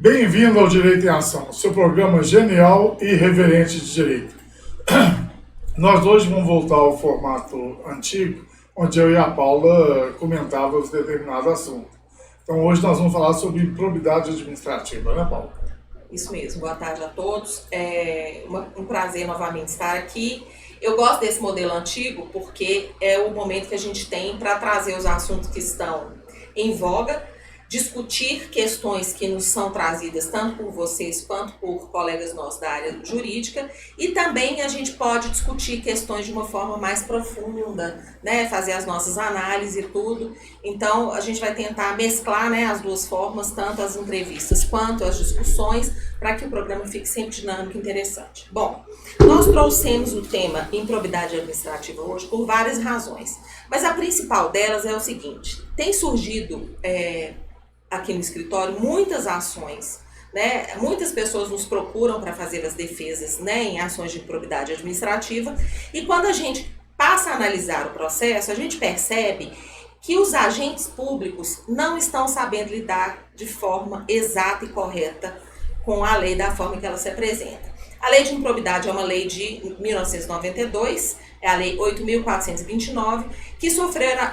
Bem-vindo ao Direito em Ação, seu programa genial e irreverente de direito. Nós hoje vamos voltar ao formato antigo, onde eu e a Paula comentávamos determinado assunto. Então hoje nós vamos falar sobre improbidade administrativa, né, Paula? Isso mesmo, boa tarde a todos. É um prazer novamente estar aqui. Eu gosto desse modelo antigo porque é o momento que a gente tem para trazer os assuntos que estão em voga, discutir questões que nos são trazidas tanto por vocês quanto por colegas nossos da área jurídica, e também a gente pode discutir questões de uma forma mais profunda, né, fazer as nossas análises e tudo. Então a gente vai tentar mesclar, né, as duas formas, tanto as entrevistas quanto as discussões, para que o programa fique sempre dinâmico e interessante. Bom, nós trouxemos o tema improbidade administrativa hoje por várias razões, mas a principal delas é o seguinte: tem surgido aqui no escritório muitas ações, né? Muitas pessoas nos procuram para fazer as defesas, né, em ações de improbidade administrativa, e quando a gente passa a analisar o processo, a gente percebe que os agentes públicos não estão sabendo lidar de forma exata e correta com a lei da forma que ela se apresenta. A lei de improbidade é uma lei de 1992, é a lei 8.429, que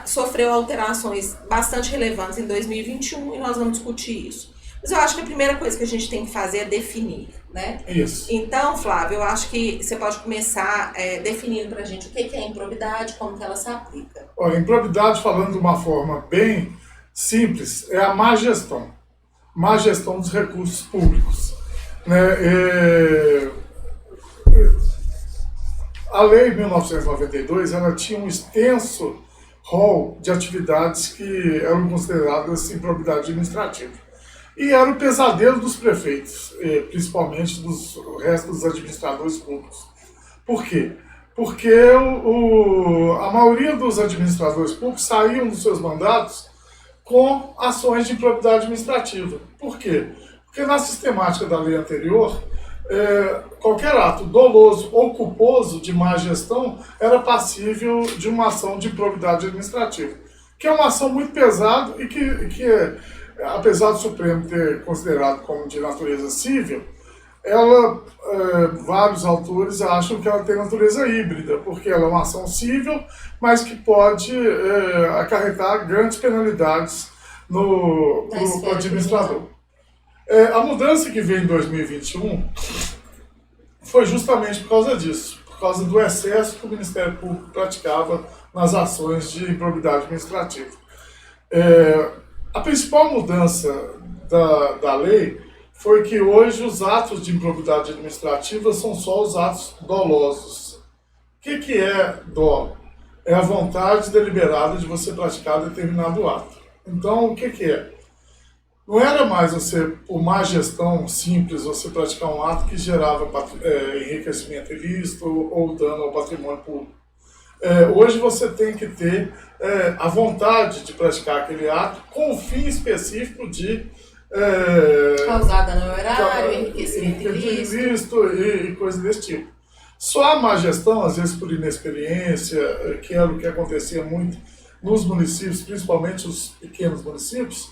sofreu alterações bastante relevantes em 2021, e nós vamos discutir isso. Mas eu acho que a primeira coisa que a gente tem que fazer é definir, né? Isso. Então, Flávio, eu acho que você pode começar definindo para a gente o que é improbidade, como que ela se aplica. Olha, improbidade, falando de uma forma bem simples, é a má gestão dos recursos públicos, né? A lei de 1992, ela tinha um extenso rol de atividades que eram consideradas improbidade administrativa. E era o pesadelo dos prefeitos, principalmente dos restos dos administradores públicos. Por quê? Porque a maioria dos administradores públicos saíam dos seus mandatos com ações de improbidade administrativa. Por quê? Porque na sistemática da lei anterior, qualquer ato doloso ou culposo de má gestão era passível de uma ação de improbidade administrativa, que é uma ação muito pesada e que apesar do Supremo ter considerado como de natureza civil, ela, vários autores acham que ela tem natureza híbrida, porque ela é uma ação civil, mas que pode acarretar grandes penalidades no administrador. A mudança que veio em 2021 foi justamente por causa disso, por causa do excesso que o Ministério Público praticava nas ações de improbidade administrativa. A principal mudança da lei foi que hoje os atos de improbidade administrativa são só os atos dolosos. O que é dolo? É a vontade deliberada de você praticar determinado ato. Então, o que é? Não era mais você, por má gestão simples, você praticar um ato que gerava enriquecimento ilícito ou dano ao patrimônio público. Hoje você tem que ter a vontade de praticar aquele ato com o fim específico de causar dano ao erário, enriquecimento ilícito e coisa desse tipo. Só a má gestão, às vezes por inexperiência, que era o que acontecia muito nos municípios, principalmente os pequenos municípios,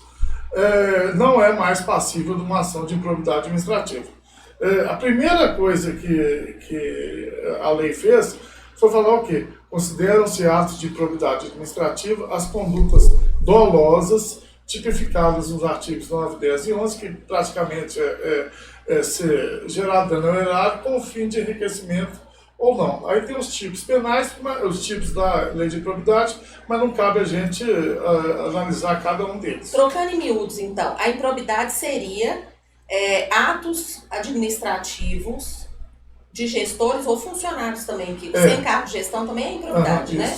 não é mais passível de uma ação de improbidade administrativa. A primeira coisa que a lei fez foi falar o quê? Consideram-se atos de improbidade administrativa as condutas dolosas tipificadas nos artigos 9, 10 e 11, que praticamente ser gerado dano ao erário com o fim de enriquecimento ou não. Aí tem os tipos penais, os tipos da lei de improbidade, mas não cabe a gente analisar cada um deles. Trocando em miúdos, então, a improbidade seria atos administrativos de gestores ou funcionários também, que sem cargo de gestão também é improbidade, né?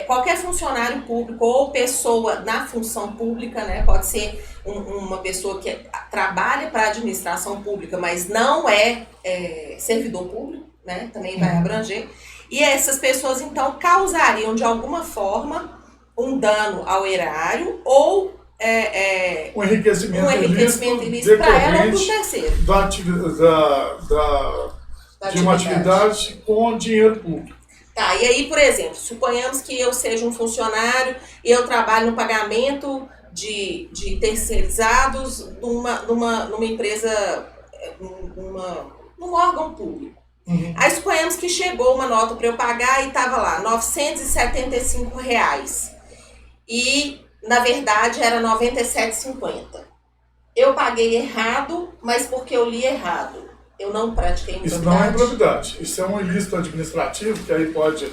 Qualquer funcionário público ou pessoa na função pública, né, pode ser uma pessoa que trabalha para a administração pública, mas não é servidor público, né, também vai abranger. E essas pessoas, então, causariam de alguma forma um dano ao erário ou um enriquecimento ilícito para ela ou para o terceiro. De uma atividade com dinheiro público. Tá, e aí, por exemplo, suponhamos que eu seja um funcionário e eu trabalho no pagamento de terceirizados numa empresa, num órgão público. Uhum. Aí suponhamos que chegou uma nota para eu pagar e estava lá, R$ 975. E, na verdade, era R$ 97,50. Eu paguei errado, mas porque eu li errado. Eu não pratiquei improbidade. Isso não é improbidade. Isso é um ilícito administrativo, que aí pode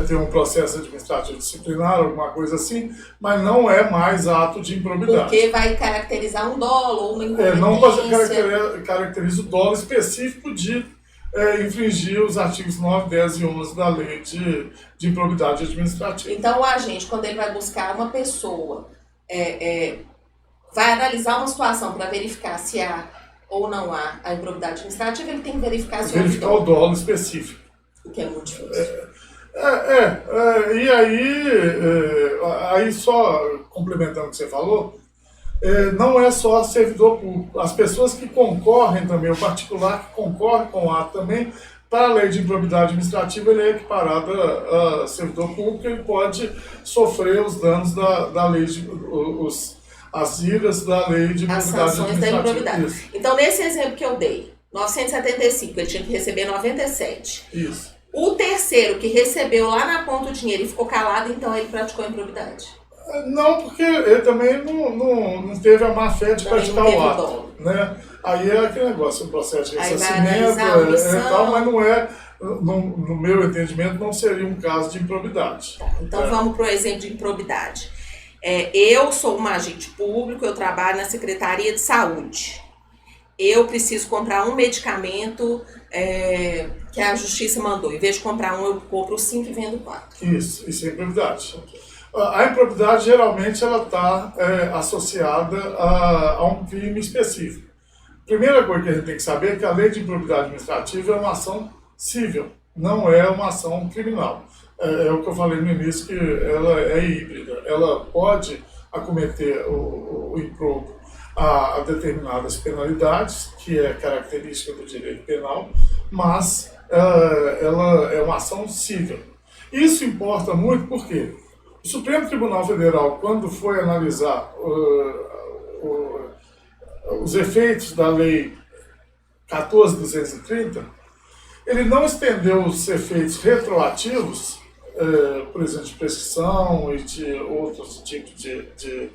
ter um processo administrativo disciplinar, alguma coisa assim, mas não é mais ato de improbidade. Porque vai caracterizar um dolo ou uma incompetência. Não caracteriza o dolo específico de infringir os artigos 9, 10 e 11 da lei de improbidade administrativa. Então, o agente, quando ele vai buscar uma pessoa, vai analisar uma situação para verificar se há ou não há a improbidade administrativa, ele tem que verificar se verificar o dolo específico. O que é muito difícil. E aí só complementando o que você falou, não é só servidor público. As pessoas que concorrem também, o particular que concorre com o ato também, para a lei de improbidade administrativa, ele é equiparado a servidor público, ele pode sofrer os danos da lei as iras da lei de improbidade administrativa. As sanções da improbidade. Isso. Então, nesse exemplo que eu dei, 975, ele tinha que receber 97. Isso. O terceiro que recebeu lá na ponta o dinheiro e ficou calado, então ele praticou a improbidade. Não, porque ele também não teve a má fé de praticar o ato. Né? Aí é aquele negócio, o processo de ressarcimento e tal, mas não é, no meu entendimento, não seria um caso de improbidade. Tá, então vamos para o exemplo de improbidade. Eu sou um agente público, eu trabalho na Secretaria de Saúde. Eu preciso comprar um medicamento que a Justiça mandou. Em vez de comprar um, eu compro 5 e vendo 4. Isso é improbidade. Okay. A improbidade, geralmente, ela está associada a um crime específico. Primeira coisa que a gente tem que saber é que a lei de improbidade administrativa é uma ação civil, não é uma ação criminal. É o que eu falei no início, que ela é híbrida. Ela pode acometer o improbo a determinadas penalidades, que é característica do direito penal, mas ela é uma ação civil. Isso importa muito porque o Supremo Tribunal Federal, quando foi analisar os efeitos da Lei 14.230, ele não estendeu os efeitos retroativos, por exemplo, de prescrição e de outros tipos de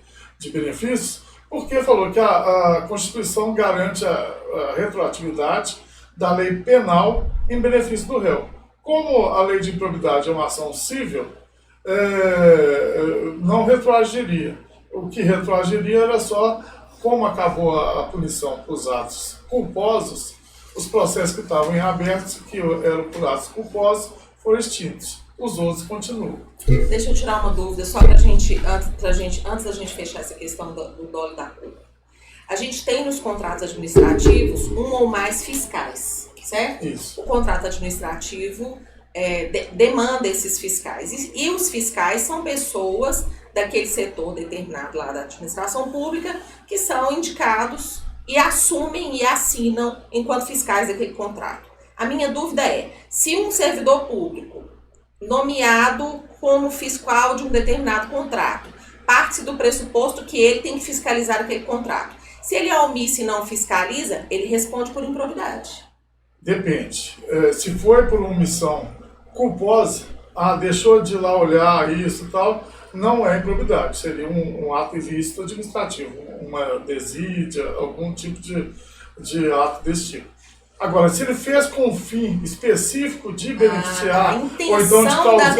benefícios, porque falou que a Constituição garante a retroatividade da lei penal em benefício do réu. Como a lei de improbidade é uma ação civil, não retroagiria. O que retroagiria era só como acabou a punição para os atos culposos, os processos que estavam em aberto, que eram por atos culposos, foram extintos. Os outros continuam. Deixa eu tirar uma dúvida, só para antes da gente fechar essa questão do dolo e da culpa. A gente tem nos contratos administrativos um ou mais fiscais, certo? Isso. O contrato administrativo demanda esses fiscais. E os fiscais são pessoas daquele setor determinado lá da administração pública que são indicados e assumem e assinam enquanto fiscais daquele contrato. A minha dúvida é, se um servidor público nomeado como fiscal de um determinado contrato, parte-se do pressuposto que ele tem que fiscalizar aquele contrato. Se ele é omisso e não fiscaliza, ele responde por improbidade. Depende. Se for por omissão culposa, deixou de ir lá olhar isso e tal, não é improbidade, seria um ato ilícito administrativo, uma desídia, algum tipo de ato desse tipo. Agora, se ele fez com um fim específico de beneficiar, ou então de causar...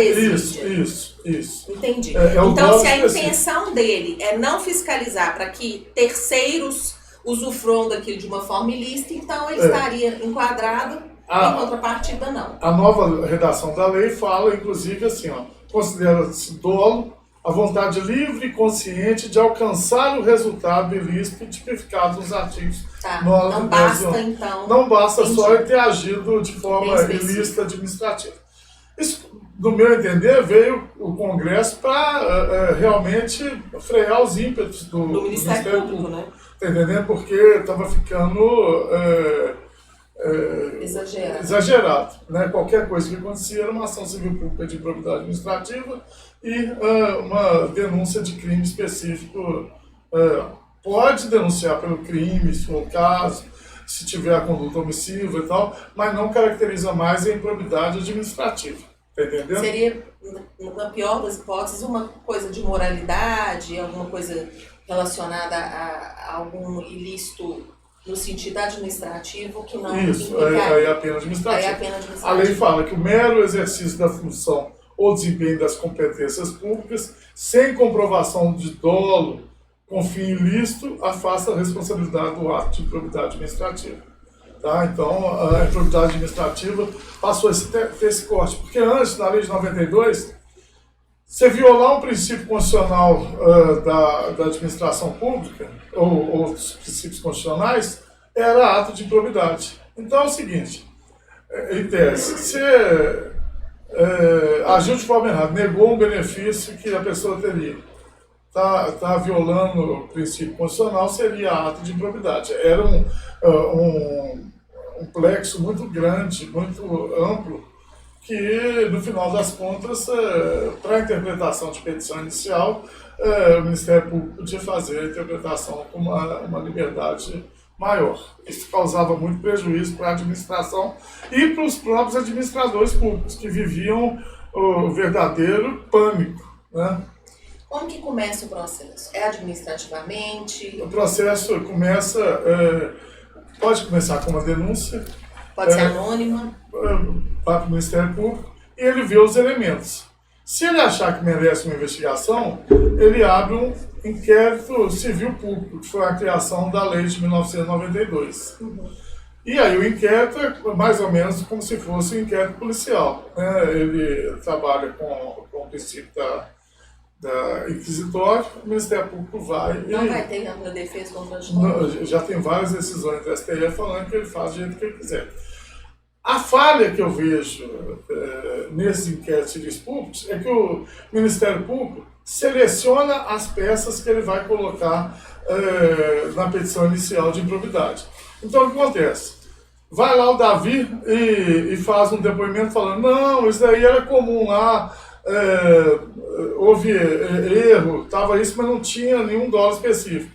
Isso. Entendi. Então, se a intenção dele é não fiscalizar para que terceiros usufruam daquilo de uma forma ilícita, então ele estaria enquadrado, em contrapartida não. A nova redação da lei fala, inclusive, assim, considera-se dolo a vontade livre e consciente de alcançar o resultado ilícito tipificado nos artigos 9 não basta, então... Não basta só ele ter agido de forma ilícita administrativa. Isso, no meu entender, veio o Congresso para realmente frear os ímpetos do Ministério Público. Né? Tá entendendo? Porque estava ficando... exagerado. Né? Qualquer coisa que acontecia era uma ação civil pública de improbidade administrativa e uma denúncia de crime específico. Pode denunciar pelo crime, se for o caso, se tiver a conduta omissiva e tal, mas não caracteriza mais a improbidade administrativa. Tá entendendo? Seria, na pior das hipóteses, uma coisa de moralidade, alguma coisa relacionada a algum ilícito no sentido administrativo que não Isso, aí é a pena administrativa. A lei fala que o mero exercício da função ou desempenho das competências públicas, sem comprovação de dolo com fim ilícito, afasta a responsabilidade do ato de improbidade administrativa. Tá? Então, a improbidade administrativa passou a ter esse corte. Porque antes, na lei de 92, você violar um princípio constitucional da administração pública, ou outros princípios constitucionais, era ato de improbidade. Então é o seguinte, em tese, se agiu de forma errada, negou um benefício que a pessoa teria, está violando o princípio constitucional, seria ato de improbidade. Era um plexo muito grande, muito amplo, que, no final das contas, para a interpretação de petição inicial, o Ministério Público podia fazer a interpretação com uma liberdade maior. Isso causava muito prejuízo para a administração e para os próprios administradores públicos, que viviam o verdadeiro pânico, né? Como que começa o processo? É administrativamente? O processo pode começar com uma denúncia. Pode ser anônima? Vai para o Ministério Público e ele vê os elementos. Se ele achar que merece uma investigação, ele abre um inquérito civil público, que foi a criação da lei de 1992. E aí o inquérito é mais ou menos como se fosse um inquérito policial, né? Ele trabalha com o princípio da inquisitória, o Ministério Público vai... Não vai ter ampla defesa contraditória? Já tem várias decisões do STF falando que ele faz do jeito que ele quiser. A falha que eu vejo nesses inquéritos civis públicos é que o Ministério Público seleciona as peças que ele vai colocar na petição inicial de improbidade. Então, o que acontece? Vai lá o Davi e faz um depoimento falando: não, isso daí era comum lá, houve erro, estava isso, mas não tinha nenhum dolo específico.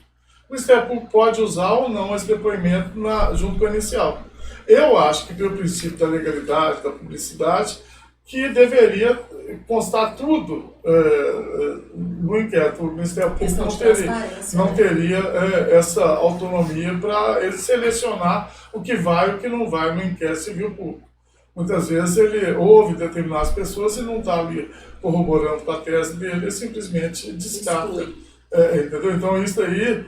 O Ministério Público pode usar ou não esse depoimento junto com o inicial. Eu acho que, pelo princípio da legalidade, da publicidade, que deveria constar tudo no inquérito. O Ministério Público não teria essa autonomia para ele selecionar o que vai e o que não vai no inquérito civil público. Muitas vezes ele ouve determinadas pessoas e não está ali corroborando com a tese dele, ele simplesmente descarta. Entendeu? Então isso aí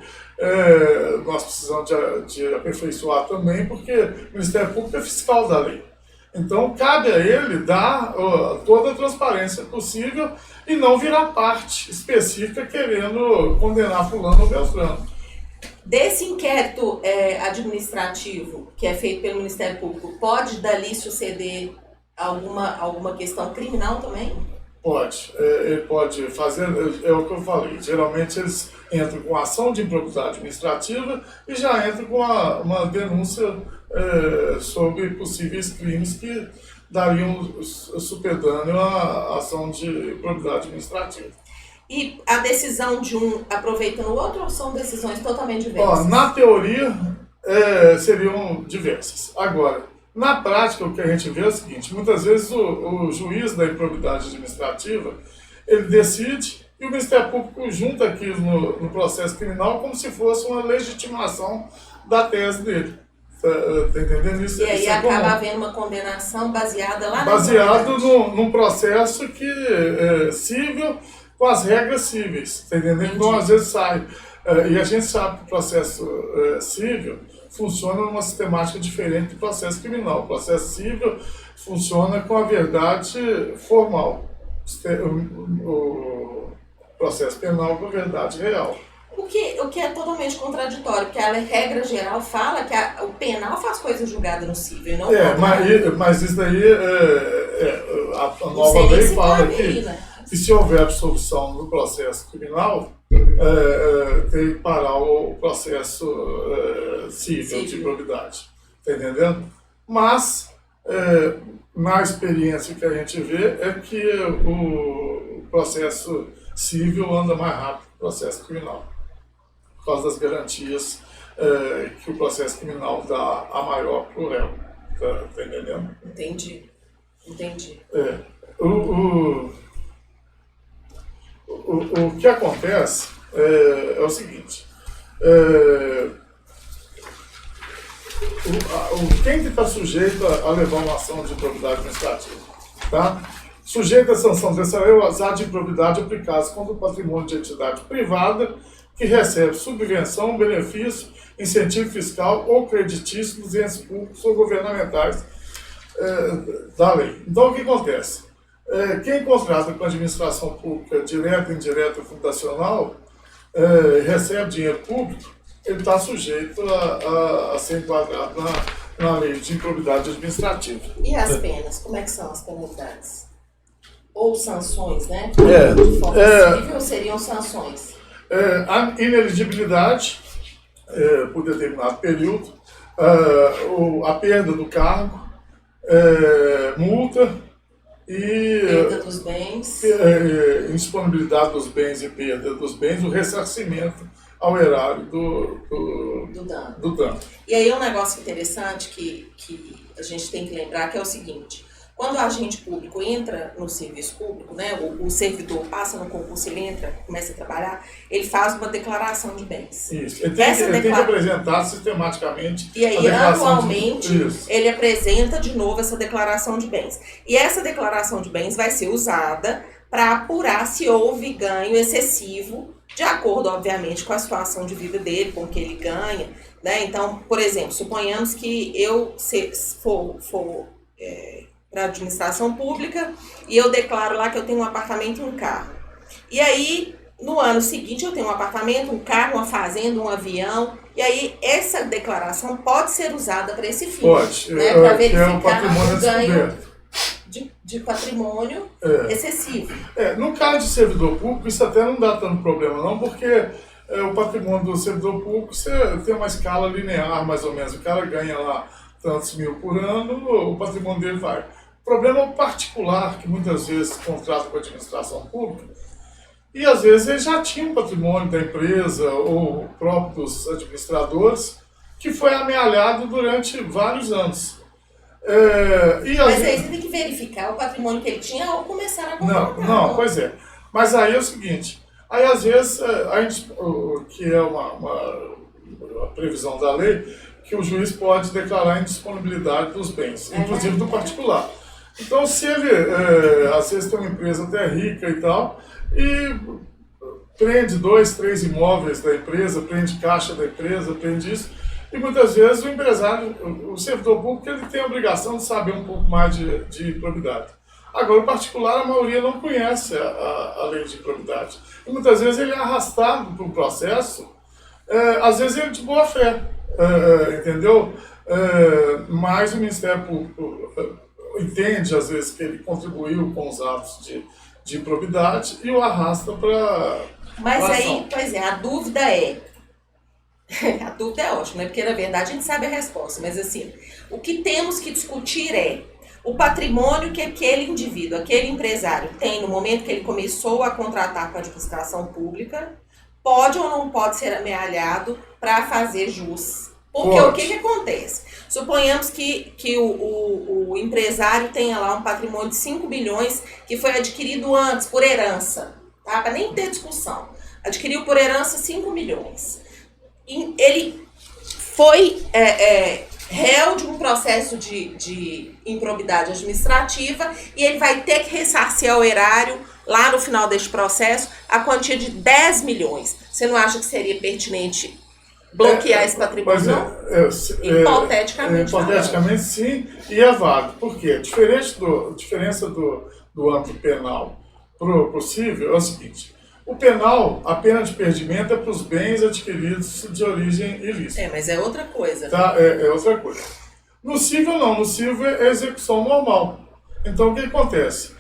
nós precisamos de aperfeiçoar também, porque o Ministério Público é fiscal da lei. Então cabe a ele dar toda a transparência possível e não virar parte específica querendo condenar fulano ou beltrano. Desse inquérito administrativo que é feito pelo Ministério Público, pode dali suceder alguma questão criminal também? Pode. Ele pode fazer, é o que eu falei, geralmente eles entram com ação de improbidade administrativa e já entram com uma denúncia sobre possíveis crimes que dariam supedâneo à ação de improbidade administrativa. E a decisão de um aproveitando o outro, ou são decisões totalmente diversas? Na teoria, seriam diversas. Agora, na prática, o que a gente vê é o seguinte: muitas vezes o juiz da improbidade administrativa, ele decide e o Ministério Público junta aquilo no processo criminal como se fosse uma legitimação da tese dele. Tá entendendo isso? E aí acaba havendo uma condenação baseada lá baseado num processo civil com as regras cíveis. Tá entendendo? Então, às vezes sai. E a gente sabe que o processo civil funciona numa sistemática diferente do processo criminal. O processo civil funciona com a verdade formal. O processo penal com a verdade real. O que é totalmente contraditório, porque a regra geral fala que o penal faz coisa julgada no civil, não mas isso daí, a nova lei fala que se houver absolução no processo criminal, tem que parar o processo civil de improbidade. Está entendendo? Mas, na experiência que a gente vê, é que processo civil anda mais rápido que o processo criminal, por causa das garantias que o processo criminal dá a maior pro réu. Tá entendendo? Entendi. O que acontece é o seguinte, quem que está sujeito a levar uma ação de improbidade administrativa? Tá? Sujeito à sanção dessa lei, o ato de improbidade aplicados contra o patrimônio de entidade privada que recebe subvenção, benefício, incentivo fiscal ou creditício dos entes públicos ou governamentais da lei. Então, o que acontece? Quem contrata com a administração pública direta, indireta, fundacional, recebe dinheiro público, ele está sujeito a ser enquadrado na lei de improbidade administrativa. E as penas? Como é que são as penalidades? Ou sanções, né? De forma civil seriam sanções. A ineligibilidade por determinado período, a perda do cargo, multa e perda dos bens, indisponibilidade dos bens e perda dos bens, o ressarcimento ao erário do dano. E aí um negócio interessante que a gente tem que lembrar que é o seguinte: quando o agente público entra no serviço público, né, o servidor passa no concurso, ele entra, começa a trabalhar, ele faz uma declaração de bens. Isso, ele tem que apresentar sistematicamente. E aí, anualmente, ele apresenta de novo essa declaração de bens. E essa declaração de bens vai ser usada para apurar se houve ganho excessivo, de acordo, obviamente, com a situação de vida dele, com o que ele ganha. Né? Então, por exemplo, suponhamos que eu for para a administração pública e eu declaro lá que eu tenho um apartamento e um carro. E aí, no ano seguinte, eu tenho um apartamento, um carro, uma fazenda, um avião. E aí, essa declaração pode ser usada para esse fim. Pode, né? Para verificar o ganho de patrimônio excessivo. No caso de servidor público, isso até não dá tanto problema não, porque o patrimônio do servidor público você tem uma escala linear, mais ou menos. O cara ganha lá tantos mil por ano, o patrimônio dele vai. O problema é o particular, que muitas vezes contrata com a administração pública, e às vezes ele já tinha um patrimônio da empresa ou próprio dos administradores, que foi amealhado durante vários anos. Mas aí você tem que verificar o patrimônio que ele tinha ao começar a contratar. Não, pois é. Mas aí é o seguinte, aí às vezes, que é uma previsão da lei, que o juiz pode declarar a indisponibilidade dos bens, inclusive do particular. Então, se ele, às vezes, tem uma empresa até rica e tal, e prende 2, 3 imóveis da empresa, prende caixa da empresa, prende isso, e muitas vezes o empresário, o servidor público, ele tem a obrigação de saber um pouco mais de improbidade. Agora, o particular, a maioria não conhece a lei de improbidade. E muitas vezes ele é arrastado para o processo, às vezes ele de boa fé, entendeu? Mas o Ministério Público entende, às vezes, que ele contribuiu com os atos de improbidade e o arrasta para. Mas aí, pois é, a dúvida é. A dúvida é ótima, né? Porque na verdade a gente sabe a resposta, mas assim, o que temos que discutir é o patrimônio que aquele indivíduo, aquele empresário tem no momento que ele começou a contratar com a administração pública, pode ou não pode ser amealhado para fazer jus. Porque o que acontece? Suponhamos que o empresário tenha lá um patrimônio de 5 bilhões que foi adquirido antes, por herança, tá? Para nem ter discussão. Adquiriu por herança 5 milhões. Ele foi réu de um processo de improbidade administrativa e ele vai ter que ressarcir ao erário, lá no final deste processo, a quantia de 10 milhões. Você não acha que seria pertinente bloquear esse patrimônio, não? Hipoteticamente. Hipoteticamente, sim, e é válido. Por quê? Diferença do âmbito penal para o possível é o seguinte: o penal, a pena de perdimento é para os bens adquiridos de origem ilícita. Mas é outra coisa. Tá? É outra coisa. No civil, não. No civil é execução normal. Então, o que acontece?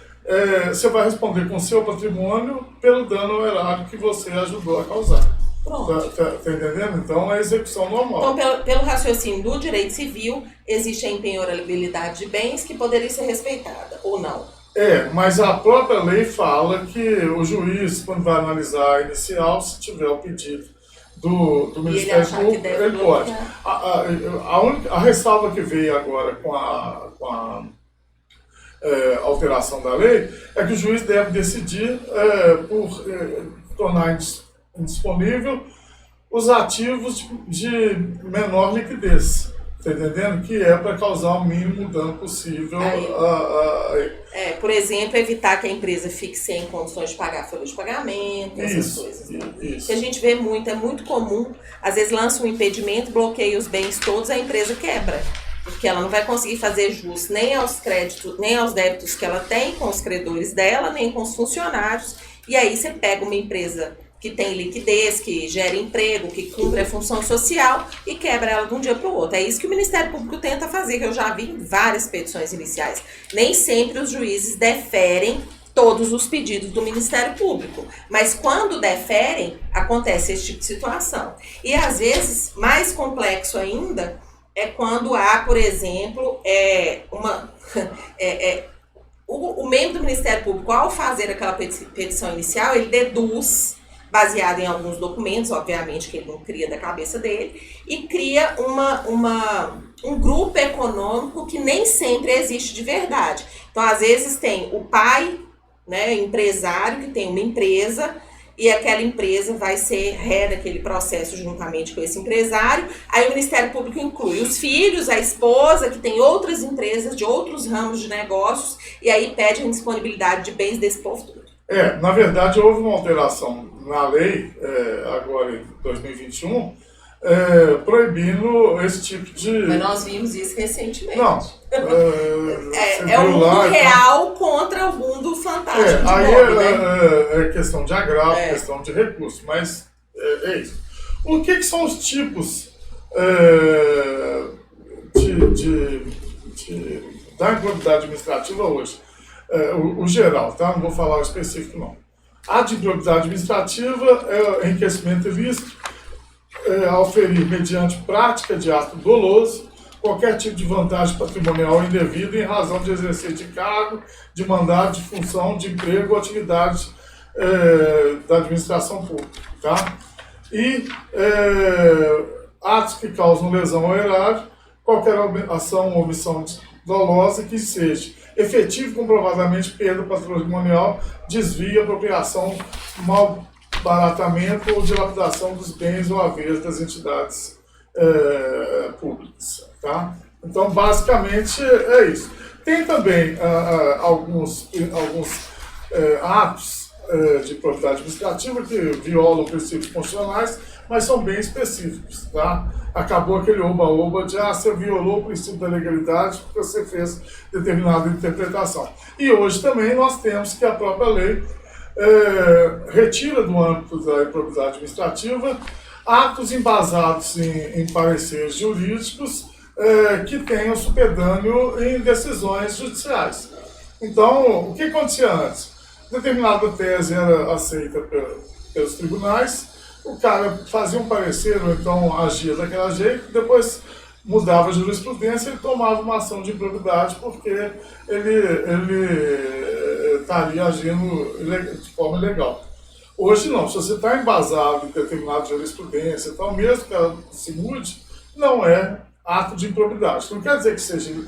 Você vai responder com o seu patrimônio pelo dano ao erário que você ajudou a causar. Pronto. Tá entendendo? Então, é execução normal. Então, pelo raciocínio do direito civil, existe a impenhorabilidade de bens que poderia ser respeitada, ou não? Mas a própria lei fala que o juiz, quando vai analisar a inicial, se tiver o pedido do Ministério Público, ele pode. A ressalva que veio agora com a alteração da lei é que o juiz deve decidir por tornar indisponível os ativos de menor liquidez. Está entendendo? Que é para causar o mínimo dano possível. Por exemplo, evitar que a empresa fique sem condições de pagar folha de pagamento, essas coisas. Né? Isso. Que a gente vê muito, é muito comum. Às vezes lança um impedimento, bloqueia os bens todos, a empresa quebra. Porque ela não vai conseguir fazer jus nem aos créditos, nem aos débitos que ela tem com os credores dela, nem com os funcionários. E aí você pega uma empresa que tem liquidez, que gera emprego, que cumpre a função social e quebra ela de um dia para o outro. É isso que o Ministério Público tenta fazer, que eu já vi em várias petições iniciais. Nem sempre os juízes deferem todos os pedidos do Ministério Público, mas quando deferem, acontece esse tipo de situação. E às vezes, mais complexo ainda, é quando há, por exemplo, o membro do Ministério Público, ao fazer aquela petição inicial, ele deduz, baseado em alguns documentos, obviamente que ele não cria da cabeça dele, e cria um grupo econômico que nem sempre existe de verdade. Então, às vezes tem o pai, né, empresário, que tem uma empresa, e aquela empresa vai ser ré daquele processo juntamente com esse empresário. Aí o Ministério Público inclui os filhos, a esposa, que tem outras empresas de outros ramos de negócios, e aí pede a indisponibilidade de bens desse povo todo. Na verdade, houve uma alteração na lei, agora em 2021, proibindo esse tipo de... Mas nós vimos isso recentemente. Não. É o mundo real contra o mundo fantástico. Aí é questão de agravo, questão de recurso, mas é isso. O que são os tipos da improbidade administrativa hoje? O geral, tá? Não vou falar o específico, não. A de improbidade administrativa é enriquecimento ilícito, auferir mediante prática de ato doloso qualquer tipo de vantagem patrimonial indevida em razão de exercer de cargo, de mandato, de função, de emprego ou atividade da administração pública, tá? E atos que causam lesão ao erário, qualquer ação ou omissão dolosa que seja efetivo comprovadamente perda patrimonial, desvio, apropriação, malbaratamento ou dilapidação dos bens ou haveres das entidades públicas. Tá? Então, basicamente, é isso. Tem também alguns atos de propriedade administrativa que violam princípios constitucionais, mas são bem específicos. Tá? Acabou aquele oba-oba de você violou o princípio da legalidade porque você fez determinada interpretação. E hoje também nós temos que a própria lei retira do âmbito da improbidade administrativa atos embasados em pareceres jurídicos que tenham supedâneo em decisões judiciais. Então, o que acontecia antes? Determinada tese era aceita pelos tribunais, o cara fazia um parecer ou então agia daquele jeito, depois mudava a jurisprudência e tomava uma ação de improbidade porque ele estaria agindo de forma ilegal. Hoje não, se você está embasado em determinada jurisprudência, então mesmo que ela se mude, não é ato de improbidade. Não quer dizer que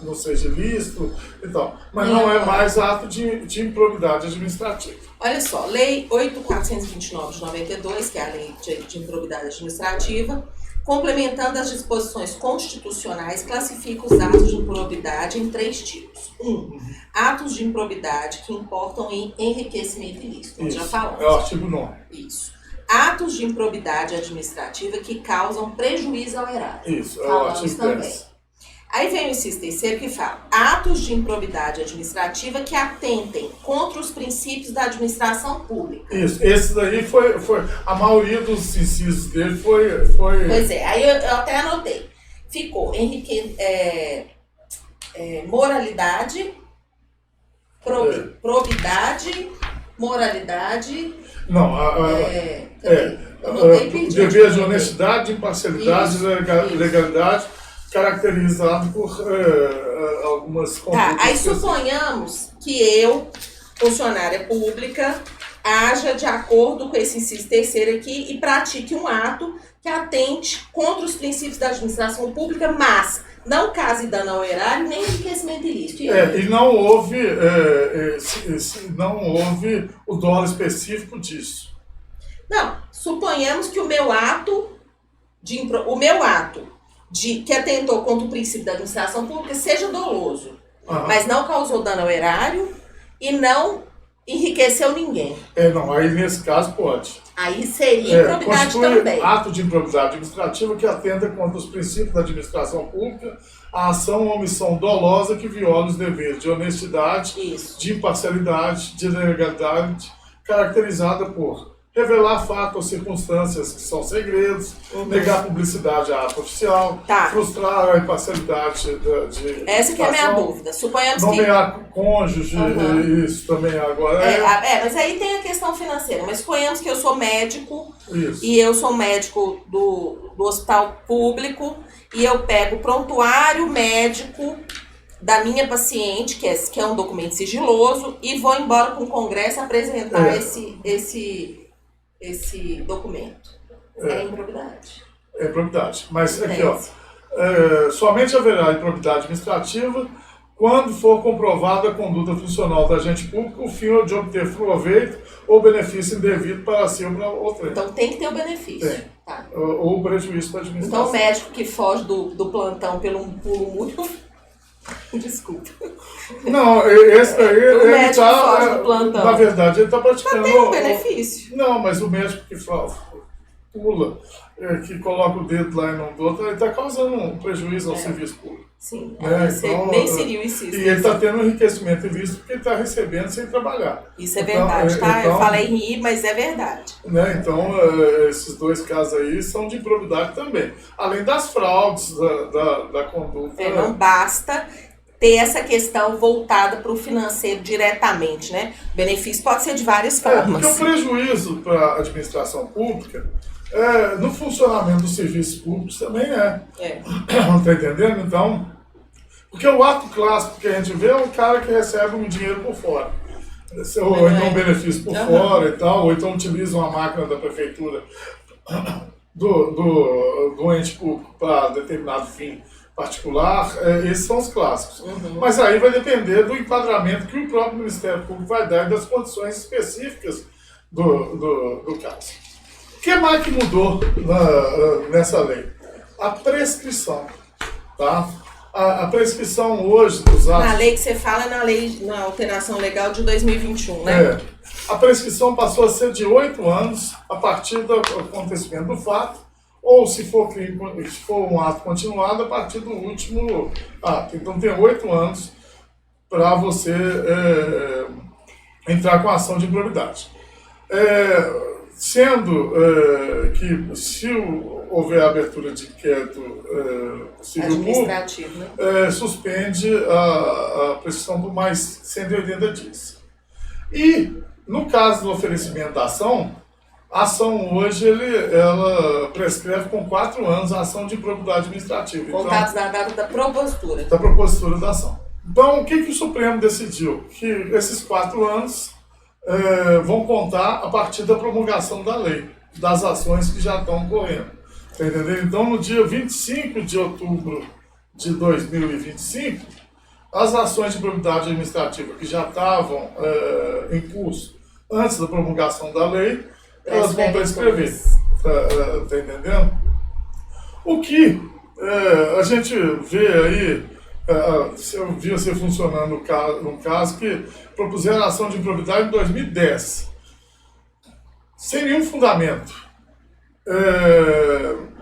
não seja ilícito e tal, mas não é mais ato de improbidade administrativa. Olha só, Lei 8.429 de 92, que é a Lei de Improbidade Administrativa, complementando as disposições constitucionais, classifica os atos de improbidade em 3 tipos. 1. Atos de improbidade que importam em enriquecimento ilícito. Nós já falamos. É o artigo 9. Isso. Atos de improbidade administrativa que causam prejuízo ao erário. Isso, é o artigo 10. Aí vem o inciso terceiro que fala atos de improbidade administrativa que atentem contra os princípios da administração pública. Isso, esse daí foi a maioria dos incisos dele foi... Pois é, aí eu até anotei. Ficou moralidade, probidade, moralidade... Não, dever de honestidade, imparcialidade, legalidade, caracterizado por algumas condutas. Tá, aí suponhamos que eu, funcionária pública, haja de acordo com esse inciso terceiro aqui e pratique um ato que atente contra os princípios da administração pública, mas não cause dano ao erário nem enriquecimento ilícito. E não houve, não houve o dolo específico disso. Não, suponhamos que o meu ato que atentou contra o princípio da administração pública seja doloso, mas não causou dano ao erário e não enriqueceu ninguém. Não, aí nesse caso pode. Aí seria improbidade também. Ato de improbidade administrativa que atenta contra os princípios da administração pública, a ação ou omissão dolosa que viola os deveres de honestidade, de imparcialidade, de legalidade, caracterizada por revelar fatos ou circunstâncias que são segredos, negar publicidade a ato oficial, frustrar a imparcialidade de essa que é a minha dúvida. Suponhamos nomear cônjuge, isso também agora mas aí tem a questão financeira. Mas suponhamos que eu sou médico isso. E eu sou médico do hospital público e eu pego o prontuário médico da minha paciente, que é um documento sigiloso, e vou embora para o Congresso apresentar esse documento. É improbidade. É improbidade. Mas aqui, somente haverá improbidade administrativa quando for comprovada a conduta funcional do agente público, o fim de obter proveito ou benefício indevido para si ou para outra. Então tem que ter o benefício. Tá. Ou prejuízo para a administração. Então o médico que foge do plantão pelo muro. Desculpa. Não, esse daí, o médico que foge do plantão. Na verdade, ele está praticando. Mas tem um benefício. Não, mas o médico que pula, que coloca o dedo lá e não do outro, ele está causando um prejuízo ao serviço público. Sim, então, nem seria o inciso. E ele está tendo um enriquecimento ilícito porque ele está recebendo sem trabalhar. Isso é verdade, tá? Eu falei rir, mas é verdade. Então, esses dois casos aí são de improbidade também. Além das fraudes da conduta. Não basta ter essa questão voltada para o financeiro diretamente, né? O benefício pode ser de várias formas. Porque o prejuízo para a administração pública, no funcionamento dos serviços públicos também Está entendendo? Então, porque o ato clássico que a gente vê é o cara que recebe um dinheiro por fora. Ou então um benefício por fora e tal, ou então utiliza uma máquina da prefeitura do ente público para determinado fim particular. Esses são os clássicos. Mas aí vai depender do enquadramento que o próprio Ministério Público vai dar e das condições específicas do caso. O que mais que mudou nessa lei? A prescrição. Tá? A prescrição hoje dos atos... Na lei que você fala é na alteração legal de 2021, né? A prescrição passou a ser de 8 anos a partir do acontecimento do fato, ou se for um ato continuado, a partir do último ato. Então tem 8 anos para você entrar com a ação de improbidade. Sendo que, se houver abertura de inquérito civil administrativo, público, suspende a prescrição por mais 180 dias. E, no caso do oferecimento da ação, a ação hoje ela prescreve com 4 anos a ação de improbidade administrativa. Contados da data da propositura. Da propositura da ação. Então, o que o Supremo decidiu? Que esses 4 anos vão contar a partir da promulgação da lei, das ações que já estão ocorrendo. Tá entendendo? Então, no dia 25 de outubro de 2025, as ações de improbidade administrativa que já estavam em curso antes da promulgação da lei, elas vão prescrever. Tá entendendo? O que a gente vê aí, eu vi você funcionando num caso que propuseram a ação de improbidade em 2010, sem nenhum fundamento.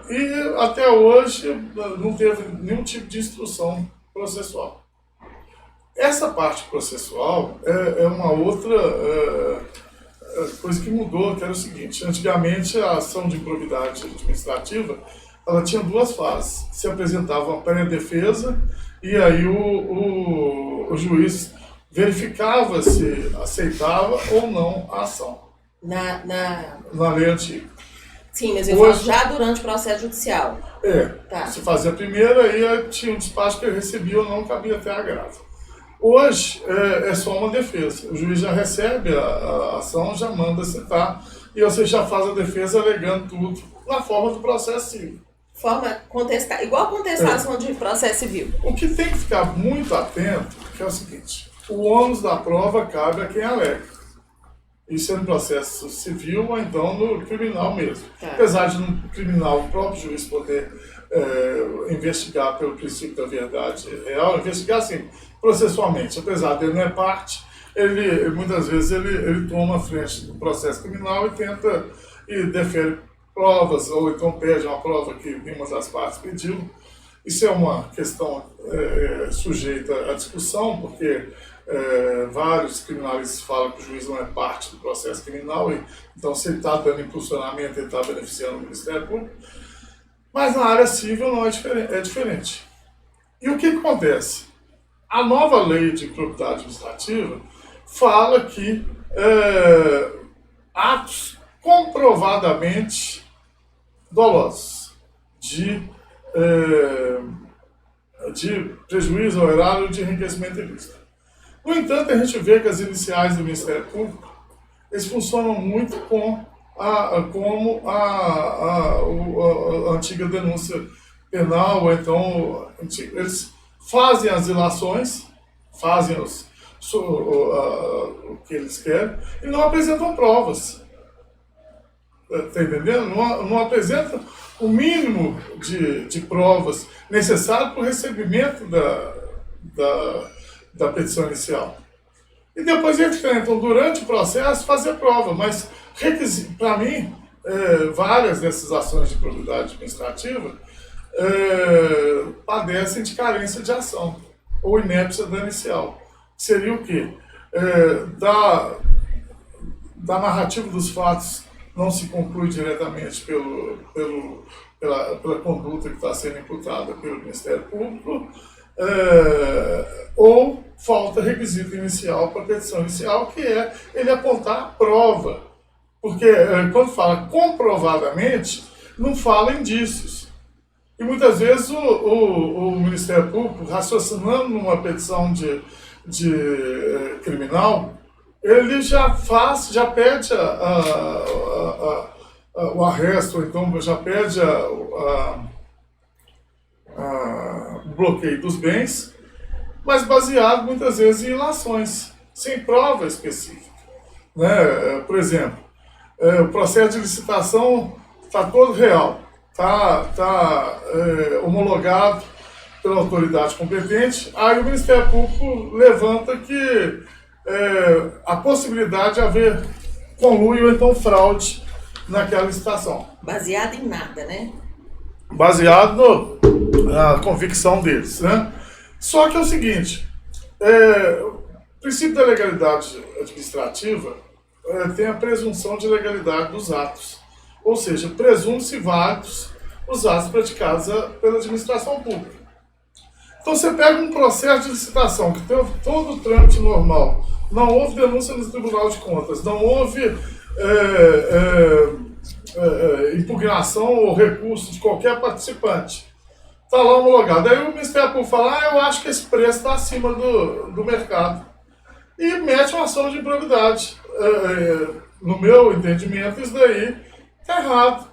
E até hoje não teve nenhum tipo de instrução processual. Essa parte processual é uma outra coisa que mudou, que era o seguinte: antigamente a ação de improbidade administrativa ela tinha 2 fases. Se apresentava uma pré-defesa e aí o juiz verificava se aceitava ou não a ação. Na lei antiga. Sim, mas eu falo já durante o processo judicial. Tá. Se fazia a primeira, aí tinha um despacho que ele recebia ou não, cabia até agravo. Hoje é só uma defesa. O juiz já recebe a ação, já manda citar, e você já faz a defesa alegando tudo na forma do processo civil. Forma contestar, igual a contestação de processo civil. O que tem que ficar muito atento que é o seguinte: o ônus da prova cabe a quem alega. Isso é no processo civil ou então no criminal mesmo. Tá. Apesar de no criminal o próprio juiz poder investigar pelo princípio da verdade real, investigar assim, processualmente, apesar dele não é parte, ele muitas vezes ele toma a frente do processo criminal e tenta e defere provas, ou então pede uma prova que nenhuma das partes pediu. Isso é uma questão sujeita à discussão, porque vários criminalistas falam que o juiz não é parte do processo criminal, e então se ele está dando impulsionamento, ele está beneficiando o Ministério Público. Mas na área civil não é diferente. E o que acontece? A nova lei de improbidade administrativa fala que atos comprovadamente dolosos de prejuízo ao erário ou de enriquecimento ilícito. No entanto, a gente vê que as iniciais do Ministério Público eles funcionam muito como a antiga denúncia penal, ou então eles fazem as ilações, fazem o que eles querem e não apresentam provas. Está entendendo? Não apresentam o mínimo de provas necessário para o recebimento da petição inicial. E depois eles tentam, durante o processo, fazer prova, mas para mim, várias dessas ações de improbidade administrativa padecem de carência de ação, ou inépcia da inicial. Seria o quê? Da narrativa dos fatos não se conclui diretamente pela conduta que está sendo imputada pelo Ministério Público, ou falta requisito inicial para a petição inicial, que é ele apontar a prova. Porque quando fala comprovadamente, não fala indícios. E muitas vezes o Ministério Público, raciocinando numa petição de criminal, ele já pede o arresto, ou então já pede o bloqueio dos bens, mas baseado muitas vezes em ilações, sem prova específica. Né? Por exemplo, o processo de licitação está todo real, está homologado pela autoridade competente, aí o Ministério Público levanta que a possibilidade de haver conluio ou então fraude naquela licitação. Baseado em nada, né? Baseado na convicção deles, né? Só que é o seguinte, o princípio da legalidade administrativa tem a presunção de legalidade dos atos. Ou seja, presume-se válidos os atos praticados pela administração pública. Então você pega um processo de licitação que teve todo o trâmite normal, não houve denúncia no Tribunal de Contas, não houve impugnação ou recurso de qualquer participante. Está lá homologado. Aí o Ministério Público fala, eu acho que esse preço está acima do mercado. E mete uma ação de improbidade. No meu entendimento, isso daí está errado.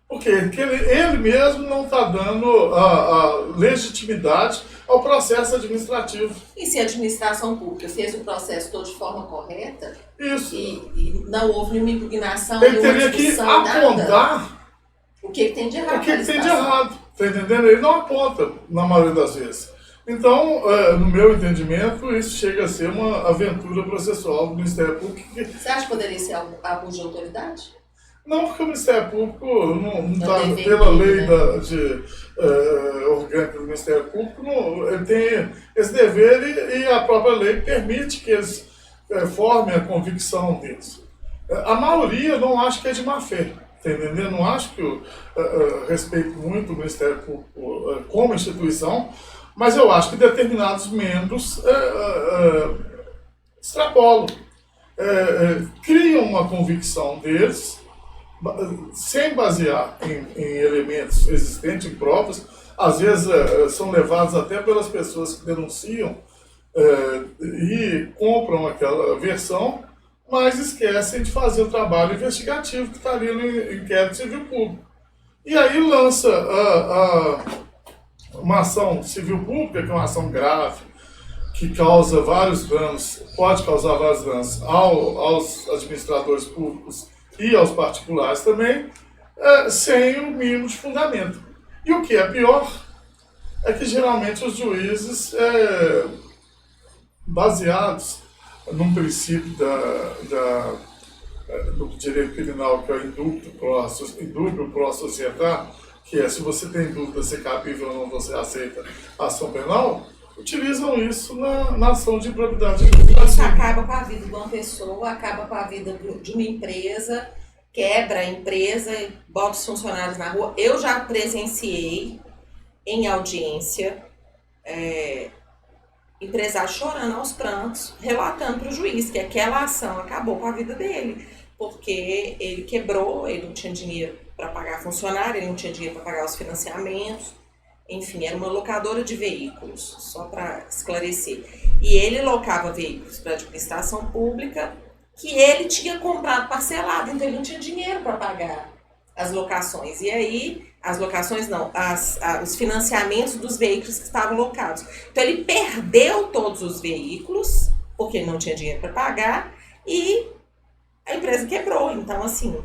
Porque ele mesmo não está dando a legitimidade ao processo administrativo. E se a administração pública fez o processo todo de forma correta, isso. E não houve nenhuma impugnação, ele teria que apontar o que tem de errado. O que tem de errado, tá entendendo? Ele não aponta, na maioria das vezes. Então, no meu entendimento, isso chega a ser uma aventura processual do Ministério Público. Você acha que poderia ser abuso de autoridade? Não, porque o Ministério Público não está, pela lei orgânica do Ministério Público, ele tem esse dever e a própria lei permite que eles formem a convicção deles. A maioria não acha que é de má fé, tá entendendo? Não acho que eu respeito muito o Ministério Público como instituição, mas eu acho que determinados membros extrapolam, criam uma convicção deles, sem basear em elementos existentes, em provas, às vezes são levados até pelas pessoas que denunciam e compram aquela versão, mas esquecem de fazer o trabalho investigativo que está ali no inquérito civil público. E aí lança uma ação civil pública, que é uma ação grave, que causa vários danos, pode causar vários danos aos administradores públicos e aos particulares também, sem o mínimo de fundamento. E o que é pior é que geralmente os juízes, baseados num princípio do direito criminal, que é o indúbio pro società, que é se você tem dúvida se é cabível ou não você aceita a ação penal, utilizam isso na ação de improbidade administrativa. Isso acaba com a vida de uma pessoa, acaba com a vida de uma empresa, quebra a empresa, bota os funcionários na rua. Eu já presenciei em audiência empresário chorando aos prantos, relatando para o juiz que aquela ação acabou com a vida dele, porque ele quebrou, ele não tinha dinheiro para pagar funcionário, ele não tinha dinheiro para pagar os financiamentos, enfim, era uma locadora de veículos, só para esclarecer. E ele locava veículos para a administração pública que ele tinha comprado parcelado, então ele não tinha dinheiro para pagar as locações. E aí, as locações não, os financiamentos dos veículos que estavam locados. Então ele perdeu todos os veículos, porque ele não tinha dinheiro para pagar, e a empresa quebrou. Então, assim,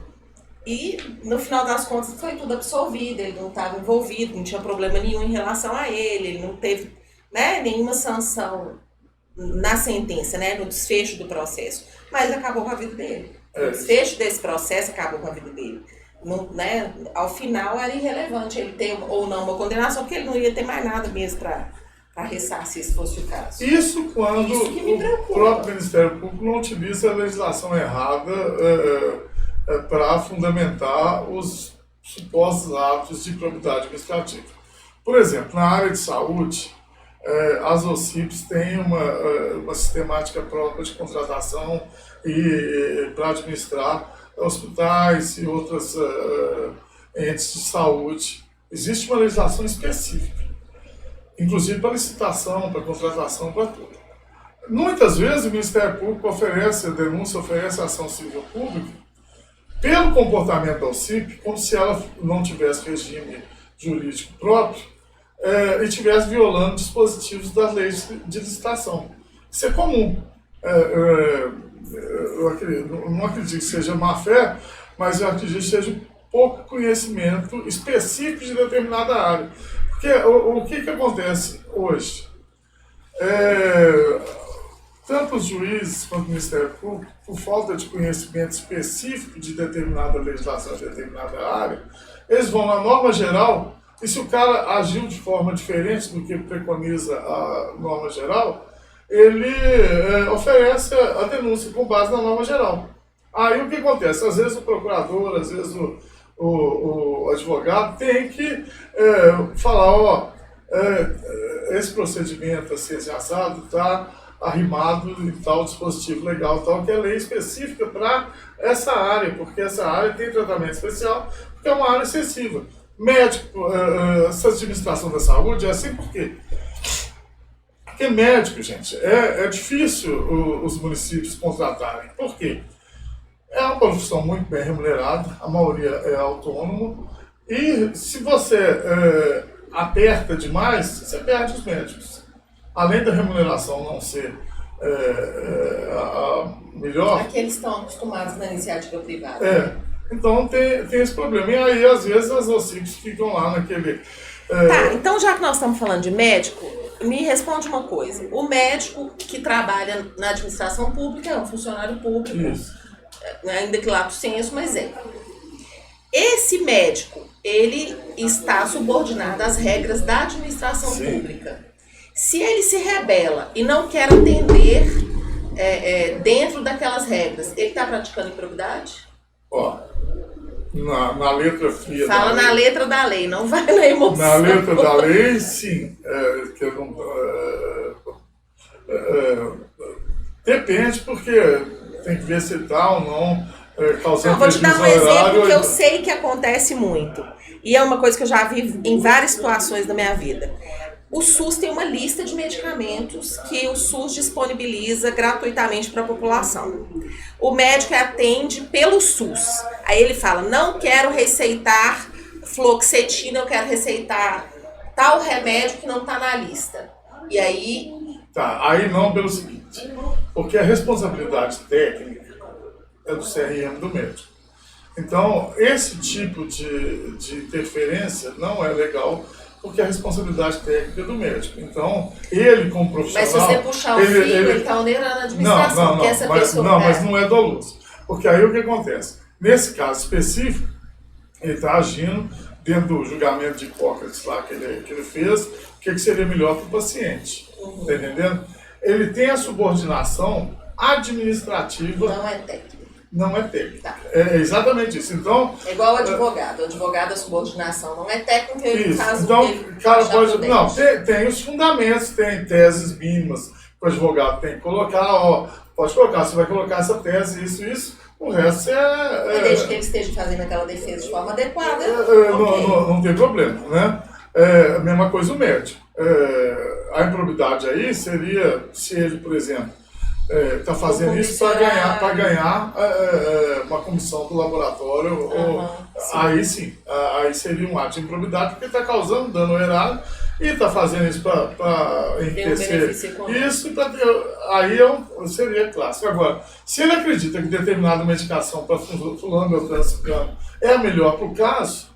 e no final das contas foi tudo absolvido, ele não estava envolvido, não tinha problema nenhum em relação a ele não teve, né, nenhuma sanção na sentença, né, no desfecho do processo, mas acabou com a vida dele. O desfecho desse processo acabou com a vida dele. Não, né, ao final era irrelevante ele ter ou não uma condenação, porque ele não ia ter mais nada mesmo para ressarcir se fosse o caso. Isso quando o próprio Ministério Público não utiliza a legislação errada para fundamentar os supostos atos de improbidade administrativa. Por exemplo, na área de saúde, as OCIPs têm uma sistemática própria de contratação e para administrar hospitais e outros entes de saúde. Existe uma legislação específica, inclusive para licitação, para contratação, para tudo. Muitas vezes o Ministério Público oferece a denúncia, oferece a ação civil pública pelo comportamento da OCIP, como se ela não tivesse regime jurídico próprio e estivesse violando dispositivos das leis de licitação. Isso é comum. Eu não acredito que seja má-fé, mas eu acredito que seja pouco conhecimento específico de determinada área. Porque o que acontece hoje? Tanto os juízes quanto o Ministério Público, por falta de conhecimento específico de determinada legislação, de determinada área, eles vão na norma geral, e se o cara agiu de forma diferente do que preconiza a norma geral, ele oferece a denúncia com base na norma geral. Aí o que acontece? Às vezes o procurador, às vezes o advogado tem que falar, esse procedimento assim, assado está arrimado em tal dispositivo legal, tal, que é lei específica para essa área, porque essa área tem tratamento especial, porque é uma área excessiva. Médico, essa administração da saúde é assim por quê? Porque médico, gente, é difícil os municípios contratarem. Por quê? É uma profissão muito bem remunerada, a maioria é autônomo, e se você aperta demais, você perde os médicos. Além da remuneração não ser a melhor... Aqueles estão acostumados na iniciativa privada. Então tem esse problema. E aí, às vezes, as OCIPs ficam lá naquele... Tá, então já que nós estamos falando de médico, me responde uma coisa. O médico que trabalha na administração pública é um funcionário público, ainda que lato sensu, mas é. Esse médico, ele está subordinado às regras da administração pública. Se ele se rebela e não quer atender dentro daquelas regras, ele está praticando improbidade? Na letra fria Fala na letra da lei, não vai na emoção. Na letra da lei, sim. Depende, porque tem que ver se está ou não causando vou te dar um prejuízo ao exemplo erário. que eu sei que acontece muito. E é uma coisa que eu já vi em várias situações da minha vida. O SUS tem uma lista de medicamentos que o SUS disponibiliza gratuitamente para a população. O médico atende pelo SUS. Aí ele fala, não quero receitar fluoxetina, eu quero receitar tal remédio que não está na lista. E aí... Tá, aí não pelo seguinte, porque a responsabilidade técnica é do CRM do médico. Então, esse tipo de interferência não é legal, porque a responsabilidade técnica é do médico. Então, ele como profissional... Mas se você puxar o fio, ele está onerando a administração, não, porque essa mas, pessoa... não, mas não é doloso. Porque aí o que acontece? Nesse caso específico, ele está agindo dentro do julgamento de Hipócrates lá que ele fez, o que seria melhor para o paciente. Está entendendo? Ele tem a subordinação administrativa... Não é técnica. Não é técnica. Tá. É exatamente isso. Então, é igual o advogado. O advogado, a subordinação não é técnica, ele faz então, o que ele cara pode. prudente. Não, tem os fundamentos, tem teses mínimas que o advogado tem que colocar, pode colocar, você vai colocar essa tese, isso, o resto Desde que ele esteja fazendo aquela defesa de forma adequada. Não tem problema, né? A mesma coisa o médico. A improbidade aí seria se ele, por exemplo, está fazendo isso para ganhar uma comissão do laboratório. Aí sim, aí seria um ato de improbidade, porque está causando dano ao erário e está fazendo isso para enriquecer isso. Aí seria clássico. Agora, se ele acredita que determinada medicação para fulano, beltrano, ciclano é a melhor para o caso,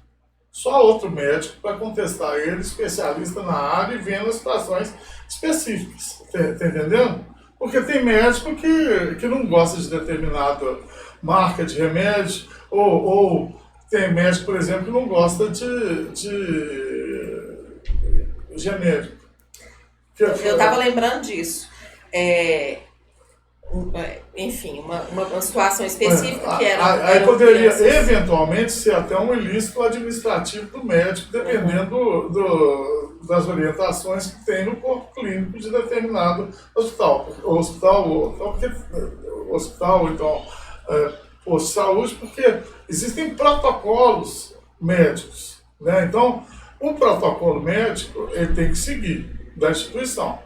só outro médico para contestar ele, especialista na área e vendo as situações específicas. Tá entendendo? Porque tem médico que não gosta de determinada marca de remédio, ou tem médico, por exemplo, que não gosta de genérico. Eu estava lembrando disso. Enfim, uma situação específica que era... Aí poderia eventualmente ser até um ilícito administrativo do médico, dependendo das orientações que tem no corpo clínico de determinado hospital. Então, posto de saúde, porque existem protocolos médicos, né? Então, um protocolo médico ele tem que seguir da instituição.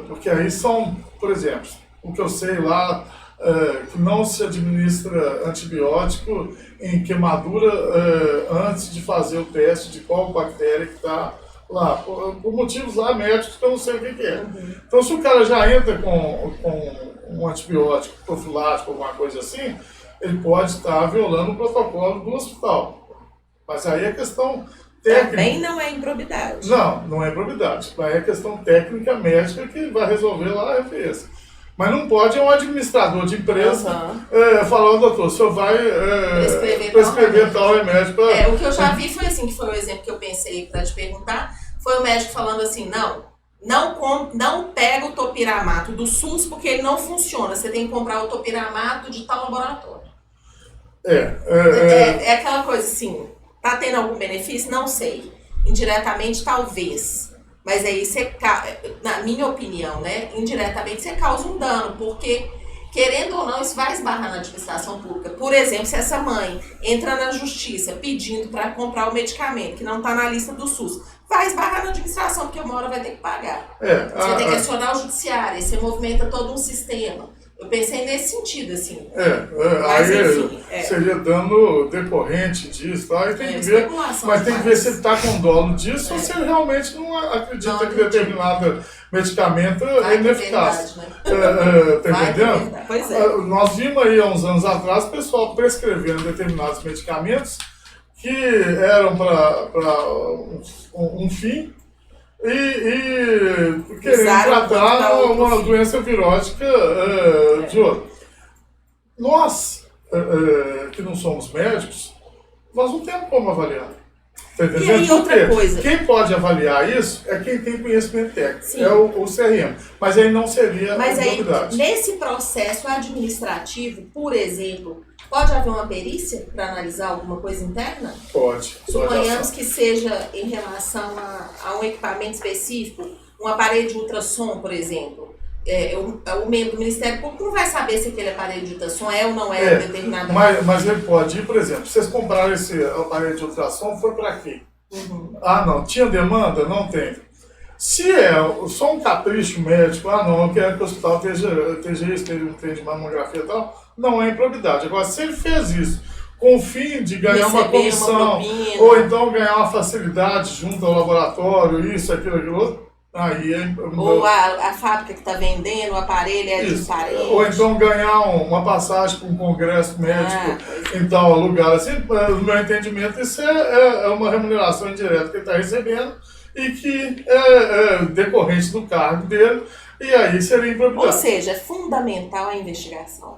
Porque aí são, por exemplo, o que eu sei lá, que não se administra antibiótico em queimadura antes de fazer o teste de qual bactéria que está lá, por motivos lá médicos que eu não sei o que é. Então, se o cara já entra com um antibiótico profilático, alguma coisa assim, ele pode estar violando o protocolo do hospital. Mas aí é questão técnica. Também não é improbidade. Não é improbidade. Aí é questão técnica médica que vai resolver lá a referência. Mas não pode um administrador de empresa falar, doutor, o senhor vai prescrever tal remédio para... O que eu já vi foi assim, que foi o exemplo que eu pensei para te perguntar, foi o médico falando assim, não pega o topiramato do SUS porque ele não funciona, você tem que comprar o topiramato de tal laboratório. É aquela coisa assim, tá tendo algum benefício? Não sei. Indiretamente, talvez. Mas aí você, na minha opinião, né, indiretamente você causa um dano, porque, querendo ou não, isso vai esbarrar na administração pública. Por exemplo, se essa mãe entra na justiça pedindo para comprar o medicamento que não está na lista do SUS, vai esbarrar na administração, porque uma hora vai ter que pagar. Você vai ter que acionar o judiciário, você movimenta todo um sistema. Eu pensei nesse sentido, assim. Mas, enfim, seria dano decorrente disso, tá? E tem que ver, mas tem que ver se ele está com dolo disso ou se ele realmente não acredita que determinado medicamento é ineficaz. Tá entendendo? Pois é. Nós vimos aí há uns anos atrás o pessoal prescrevendo determinados medicamentos que eram para um fim, e querendo tratar uma doença virótica de outra. Nós, que não somos médicos, nós não temos como avaliar. Tá entendendo? E aí, outra coisa. Quem pode avaliar isso é quem tem conhecimento técnico, Sim. é o CRM. Mas aí não seria Mas aí, novidade. nesse processo administrativo, por exemplo, pode haver uma perícia para analisar alguma coisa interna? Pode. Suponhamos que seja em relação a um equipamento específico, um aparelho de ultrassom, por exemplo. o membro do Ministério Público não vai saber se aquele aparelho de ultrassom é ou não é determinado. Mas ele pode ir, por exemplo, vocês compraram esse aparelho de ultrassom, foi para quê? Ah, não, tinha demanda? Não tem. Se é só um capricho médico, não, eu quero que o hospital esteja isso, esteja mamografia e tal, não é improbidade. Agora, se ele fez isso com o fim de ganhar uma comissão, ou então ganhar uma facilidade junto ao laboratório, isso, aquilo outro, aí é... Ou a fábrica que está vendendo o aparelho é de parede. Ou então ganhar uma passagem para um congresso médico em tal lugar. Assim, no meu entendimento, isso é uma remuneração indireta que ele está recebendo e que é decorrente do cargo dele, e aí seria improbidade. Ou seja, é fundamental a investigação.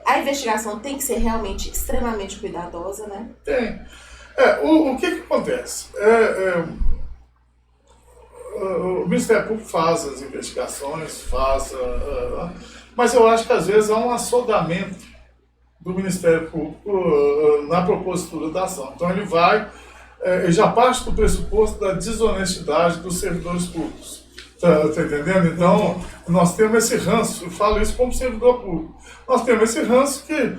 A investigação tem que ser realmente extremamente cuidadosa, né? Tem. O que acontece? O Ministério Público faz as investigações, mas eu acho que às vezes há um assodamento do Ministério Público na propositura da ação. Então ele já parte do pressuposto da desonestidade dos servidores públicos. Tá entendendo? Então, nós temos esse ranço, eu falo isso como servidor público, nós temos esse ranço que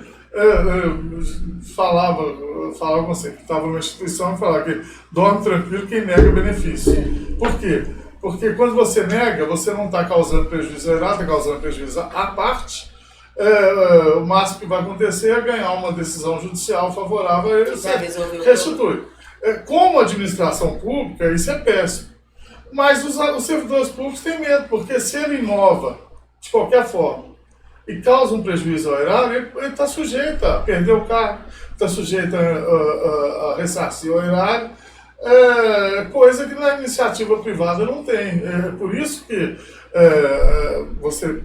falava com você, que estava numa instituição e falava que dorme tranquilo quem nega benefício. Por quê? Porque quando você nega, você não está causando prejuízo errado, está causando prejuízo à parte. O máximo que vai acontecer é ganhar uma decisão judicial favorável a ele, você restitui. Como administração pública, isso é péssimo. Mas os servidores públicos têm medo, porque se ele inova de qualquer forma e causa um prejuízo ao erário, ele está sujeito a perder o cargo, está sujeito a ressarcir o erário, coisa que na iniciativa privada não tem. É por isso que você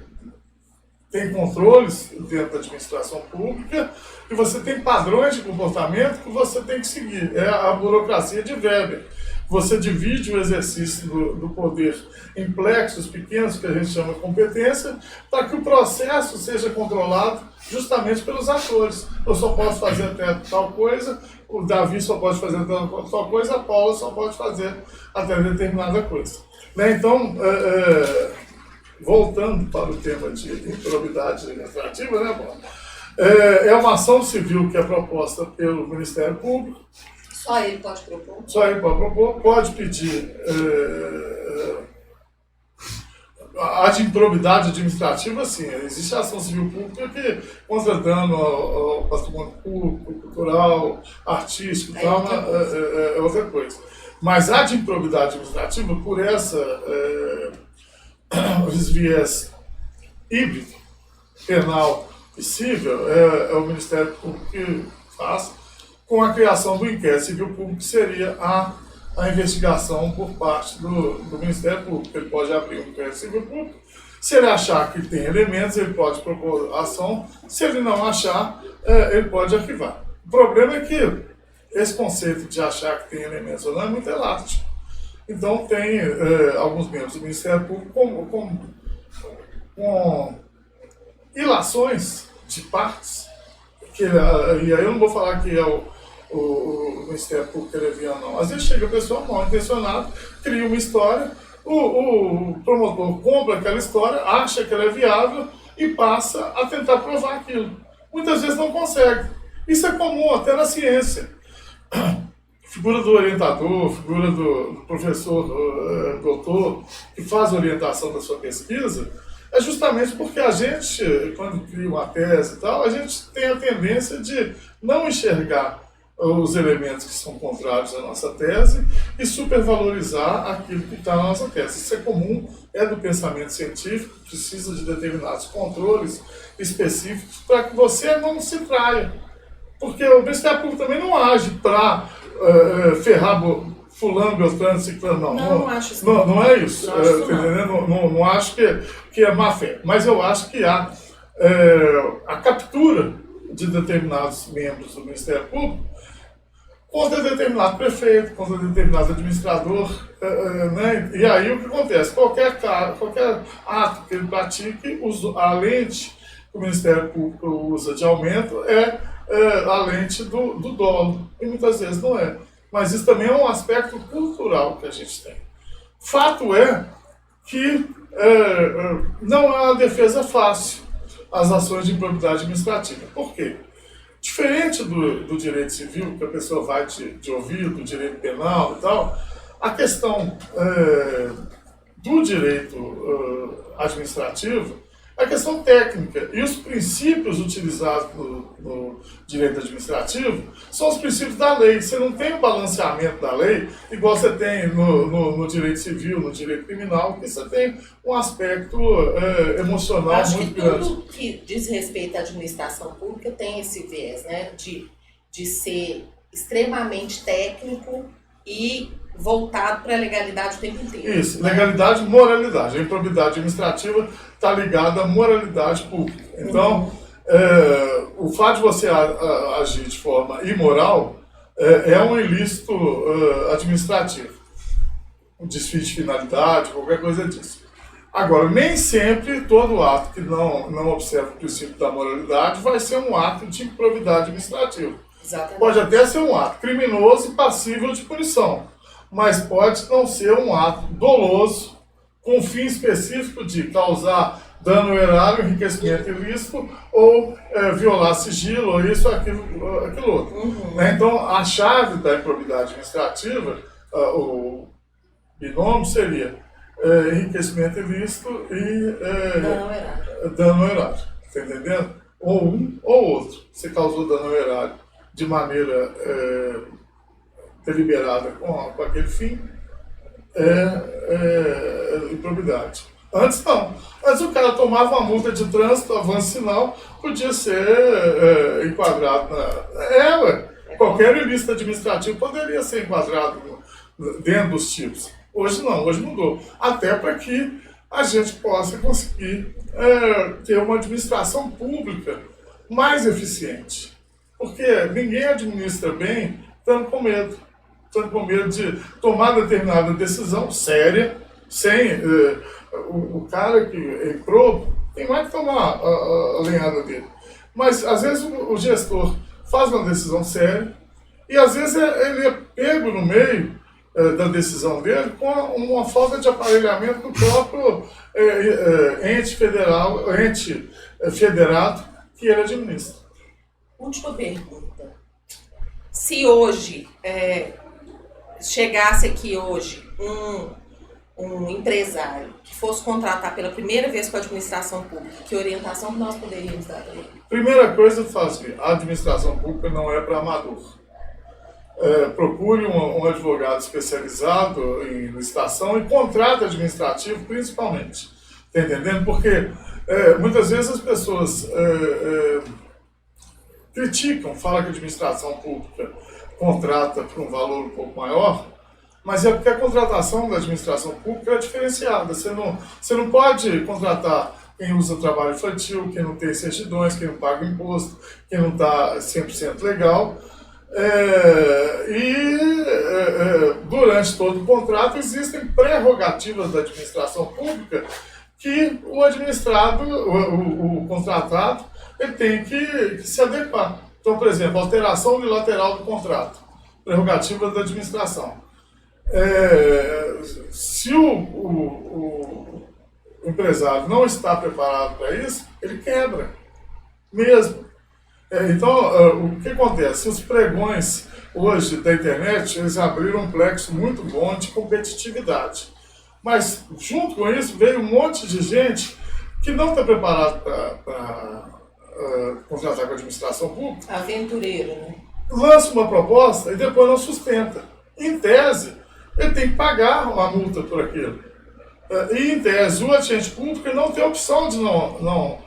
tem controles dentro da administração pública e você tem padrões de comportamento que você tem que seguir. É a burocracia de Weber. Você divide o exercício do poder em plexos pequenos, que a gente chama de competência, para que o processo seja controlado justamente pelos atores. Eu só posso fazer até tal coisa, o Davi só pode fazer tal coisa, a Paula só pode fazer até determinada coisa. Então, voltando para o tema de improbidade administrativa, né, Paula? É uma ação civil que é proposta pelo Ministério Público. Só ele pode propor? Só ele pode propor, pode pedir a de improbidade administrativa, sim. Existe a ação civil pública que, contra dano ao patrimônio público, cultural, artístico e tal, é outra coisa. Mas a de improbidade administrativa, por esse viés híbrido, penal e civil, é o Ministério Público que faz, com a criação do inquérito civil público, que seria a investigação por parte do Ministério Público. Ele pode abrir um inquérito civil público, se ele achar que tem elementos, ele pode propor ação, se ele não achar, ele pode arquivar. O problema é que esse conceito de achar que tem elementos ou não é muito elástico. Então tem alguns membros do Ministério Público com ilações de partes, e aí eu não vou falar que é o Ministério Público leviano, não. Às vezes chega a pessoa mal intencionada, cria uma história, o promotor compra aquela história, acha que ela é viável e passa a tentar provar aquilo. Muitas vezes não consegue. Isso é comum até na ciência. Figura do orientador, figura do professor, doutor, que faz a orientação da sua pesquisa, é justamente porque a gente, quando cria uma tese e tal, a gente tem a tendência de não enxergar os elementos que são contrários à nossa tese e supervalorizar aquilo que está na nossa tese. Isso é comum, é do pensamento científico, precisa de determinados controles específicos para que você não se traia. Porque o Ministério Público também não age para ferrar fulano, beltrano, ciclano, não acho isso. Não é isso. Não acho que é má fé. Mas eu acho que há a captura de determinados membros do Ministério Público contra determinado prefeito, contra determinado administrador, né? E aí o que acontece? Qualquer ato que ele pratique, a lente que o Ministério Público usa de aumento é a lente do dolo, e muitas vezes não é. Mas isso também é um aspecto cultural que a gente tem. Fato é que não é uma defesa fácil as ações de improbidade administrativa. Por quê? Diferente do direito civil, que a pessoa vai de ouvido, do direito penal e tal, a questão do direito administrativo é a questão técnica. E os princípios utilizados no direito administrativo são os princípios da lei. Você não tem o balanceamento da lei, igual você tem no direito civil, no direito criminal, que você tem um aspecto emocional Acho muito que grande. tudo que diz respeito à administração pública tem esse viés, né? De ser extremamente técnico e voltado para a legalidade o tempo inteiro. Isso, legalidade e moralidade. A improbidade administrativa está ligada à moralidade pública. Então, o fato de você agir de forma imoral é um ilícito administrativo. Um desvio de finalidade, qualquer coisa disso. Agora, nem sempre todo ato que não observa o princípio da moralidade vai ser um ato de improbidade administrativa. Exatamente. Pode até ser um ato criminoso e passível de punição, mas pode não ser um ato doloso, com fim específico de causar dano ao erário, enriquecimento ilícito, ou violar sigilo, ou isso, aquilo outro. Então, a chave da improbidade administrativa, o binômio seria enriquecimento ilícito e dano ao erário. Está entendendo? Ou um ou outro. Você causou dano ao erário de maneira deliberada com aquele fim, improbidade. Antes não. Antes o cara tomava uma multa de trânsito, avanço sinal, podia ser enquadrado qualquer ilícito administrativo poderia ser enquadrado dentro dos tipos. Hoje não, hoje mudou. Até para que a gente possa conseguir ter uma administração pública mais eficiente. Porque ninguém administra bem estando com medo. Estando com medo de tomar determinada decisão séria, sem o cara que entrou, tem mais que tomar a lenhada dele. Mas, às vezes, o gestor faz uma decisão séria e, às vezes, ele é pego no meio da decisão dele com uma falta de aparelhamento do próprio ente federado que ele administra. Última pergunta. Se hoje chegasse aqui hoje um empresário que fosse contratar pela primeira vez com a administração pública, que orientação que nós poderíamos dar para ele? Primeira coisa, a administração pública não é para amador. Procure um advogado especializado em licitação e contrato administrativo, principalmente. Está entendendo? Porque muitas vezes as pessoas criticam, falam que a administração pública contrata por um valor um pouco maior, mas é porque a contratação da administração pública é diferenciada. Você não pode contratar quem usa trabalho infantil, quem não tem certidões, quem não paga imposto, quem não está 100% legal. Durante todo o contrato existem prerrogativas da administração pública que o administrado, o contratado, ele tem que se adequar. Então, por exemplo, alteração unilateral do contrato, prerrogativa da administração. Se o empresário não está preparado para isso, ele quebra, mesmo. Então, o que acontece? Os pregões hoje da internet, eles abriram um plexo muito bom de competitividade. Mas, junto com isso, veio um monte de gente que não está preparado para contratar com a administração pública. Aventureiro, né? Lança uma proposta e depois não sustenta. Em tese, ele tem que pagar uma multa por aquilo. E, em tese, o agente público não tem opção de não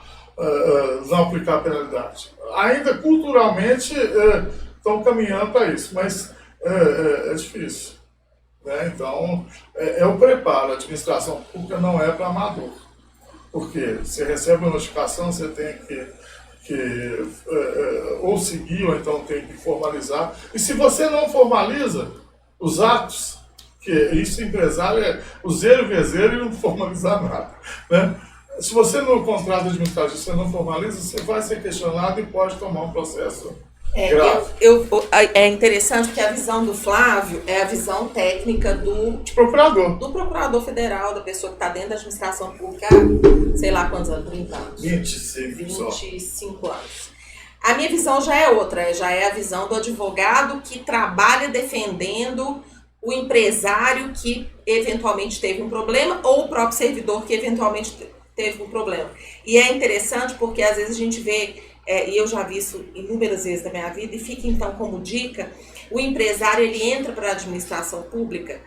aplicar a penalidade. Ainda culturalmente estão caminhando para isso, mas é difícil. Né? Então, é o preparo. A administração pública não é para amador. Porque você recebe uma notificação, você tem que ou seguir, ou então tem que formalizar. E se você não formaliza os atos, que isso empresário é o zero vezeiro e não formalizar nada. Né? Se você no contrato administrativo você não formaliza, você vai ser questionado e pode tomar um processo grave. É interessante porque a visão do Flávio é a visão técnica De procurador. do procurador federal, da pessoa que está dentro da administração pública há, sei lá quantos anos, 30 anos. 25 anos. A minha visão já é outra, já é a visão do advogado que trabalha defendendo o empresário que eventualmente teve um problema ou o próprio servidor que eventualmente teve um problema. E é interessante porque às vezes a gente vê, e eu já vi isso inúmeras vezes na minha vida, e fica então como dica, o empresário ele entra para a administração pública,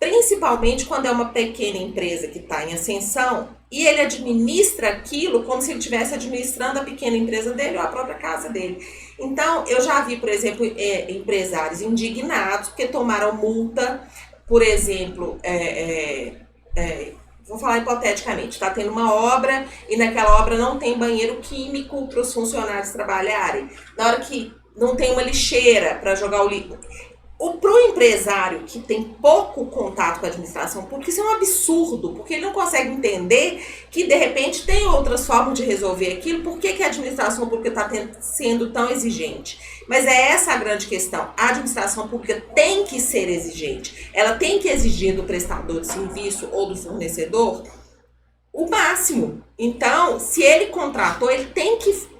principalmente quando é uma pequena empresa que está em ascensão, e ele administra aquilo como se ele estivesse administrando a pequena empresa dele ou a própria casa dele. Então, eu já vi, por exemplo, empresários indignados porque tomaram multa, por exemplo, vou falar hipoteticamente, está tendo uma obra e naquela obra não tem banheiro químico para os funcionários trabalharem. Na hora que não tem uma lixeira para jogar o lixo. Para o empresário que tem pouco contato com a administração pública, isso é um absurdo, porque ele não consegue entender que, de repente, tem outras formas de resolver aquilo. Por que a administração pública está sendo tão exigente? Mas é essa a grande questão. A administração pública tem que ser exigente. Ela tem que exigir do prestador de serviço ou do fornecedor o máximo. Então, se ele contratou, ele tem que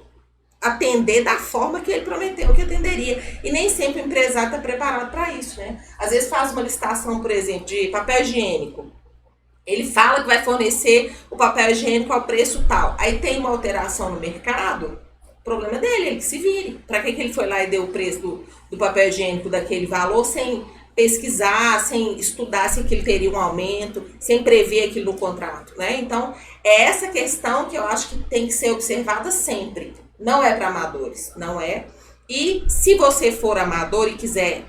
atender da forma que ele prometeu que atenderia. E nem sempre o empresário está preparado para isso, né? Às vezes faz uma licitação, por exemplo, de papel higiênico. Ele fala que vai fornecer o papel higiênico ao preço tal. Aí tem uma alteração no mercado, o problema dele, ele que se vire. Para que ele foi lá e deu o preço do papel higiênico daquele valor sem pesquisar, sem estudar se aquilo teria um aumento, sem prever aquilo no contrato, né? Então, é essa questão que eu acho que tem que ser observada sempre. Não é para amadores, não é. E se você for amador e quiser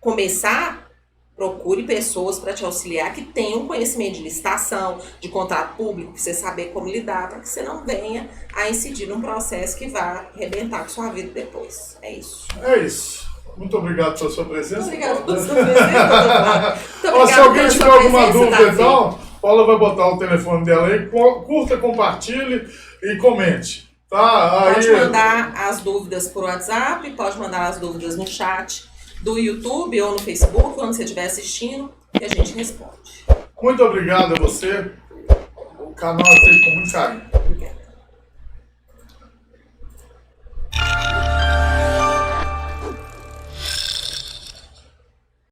começar, procure pessoas para te auxiliar que tenham conhecimento de licitação, de contrato público, para você saber como lidar, para que você não venha a incidir num processo que vá arrebentar com sua vida depois. É isso. É isso. Muito obrigado pela sua presença. Muito obrigada pela sua presença. Se alguém tiver alguma dúvida, então, Paula vai botar o telefone dela aí. Curta, compartilhe e comente. Tá, pode mandar as dúvidas por WhatsApp, pode mandar as dúvidas no chat do YouTube ou no Facebook, quando você estiver assistindo, e a gente responde. Muito obrigado a você. O canal é feito com muito carinho.